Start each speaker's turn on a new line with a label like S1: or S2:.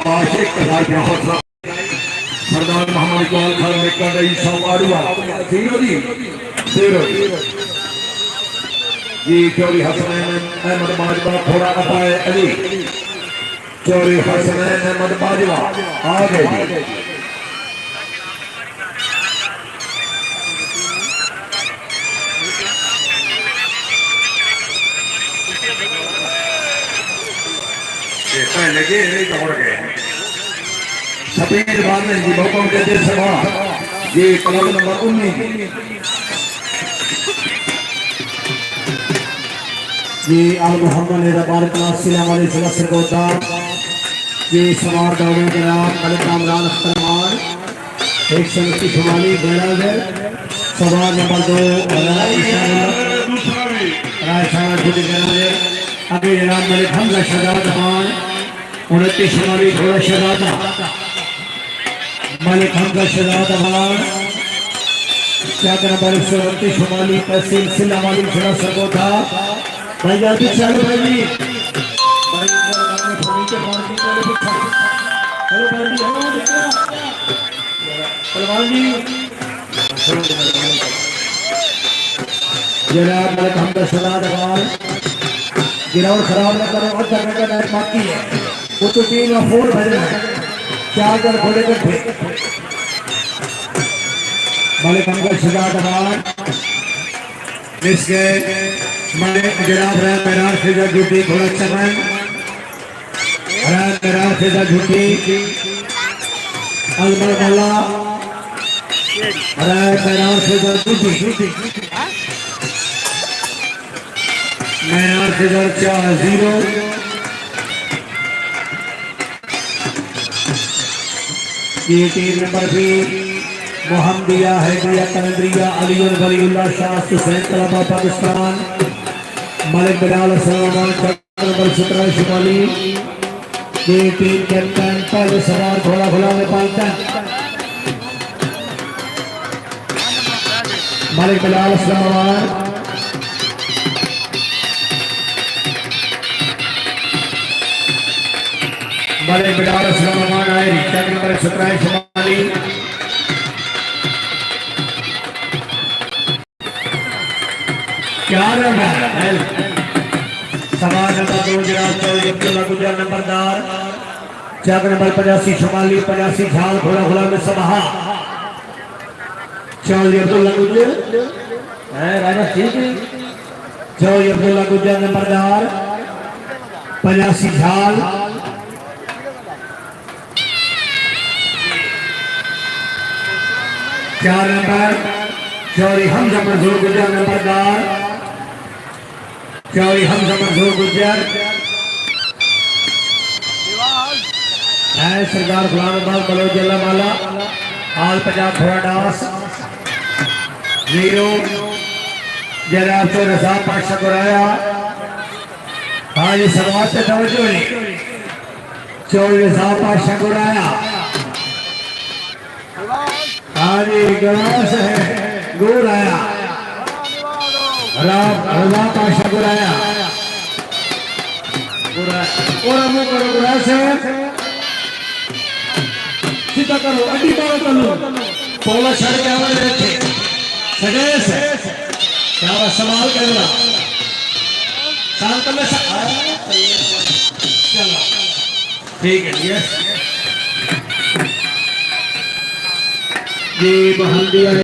S1: आशिक कला के हौसला सरदार मोहम्मद इकबाल खान ने कर रही सवारुआ जीरो जी चौरी हसनैन अहमद बाजवा थोड़ा अताए अली चौरी हसनैन अहमद बाजवा आ गए जी लगे नहीं दौड़ गए सफेद बाल जी बहुकम के देश सभा ये क्लब नंबर 19
S2: ये आल मोहम्मद ने रबार क्लास सिला वाले जिला सरगोदा ये समार दौड़ों के नाम मलिक कामरान अख्तरमान एक समिति शुमाली बैरागर सवार नंबर 2 रायशाना जुटी जनाजे अभी जनाब मलिक हमजा शहजाद खान 29 शुमाली घोड़ा शहजादा मलिक हमजा शहजाद खान चाक नंबर 129 शुमाली तहसील सिला वाली जिला सरगोदा भाई जल्दी चलो भाई जी भाई नीचे मार दी चलो पीछे चलो भाई जी हो देखो पहलवान जी जनाब मलिक हमजा शहजाद खान गिरावट खराब न करो और जगह का मैच बाकी है वो तो 3 या 4 बजे है 4 जन घोड़े कट्ठे मलिक हमजा शहजाद खान इसके मलिक जनाब रहा मैदान से झूठी घोड़ा चमन रहा मैदान से झूठी अलमल मल्ला रहा मैदान से झूठी मैदान से 4-0 ये 3 नंबर भी मोहम्मदिया हैदरिया कलंदरिया अलीउल वलीउल्लाह शाह हुसैन तलबा पाकिस्तान मलिक बिलाल सलमान नंबर 17 शुमाली ये टीम कैप्टन पहले सवार घोड़ा घोड़ा में पालता मलिक बिलाल सलमान मलिक बिलाल सलमान आए रिचार्ज नंबर 17 शुमाली क्या सवाल नंबर 2 जनाब चौधरी अब्दुल्ला गुजर नंबरदार चाक नंबर 85 शुमाली 85 झाल घोड़ा घोड़ा में सभा चौधरी अब्दुल्ला गुजर है राजा ठीक है चौधरी अब्दुल्ला गुजर नंबरदार 85 झाल 4 नंबर चौधरी हमजा मंजूर गुजर नंबरदार चौधरी हमजा मंजूर गुजर है सरदार गुलाम अब्बास बलोच माला आल पंजाब घोड़ा डांस वीरो जनाब तो रजा पाशा गुराया हाँ जी समाज से तवज्जो नहीं चौधरी रजा पाशा गुराया हाँ जी गलास है गोर आया रजा पाशा गुराया और हम करो गुरा से सीधा करो अड्डी मारो तलो पोला छड़ के आवाज रखे सगे से क्या सवाल करना शांत में चलो ठीक है यस ये मोहम्मदिया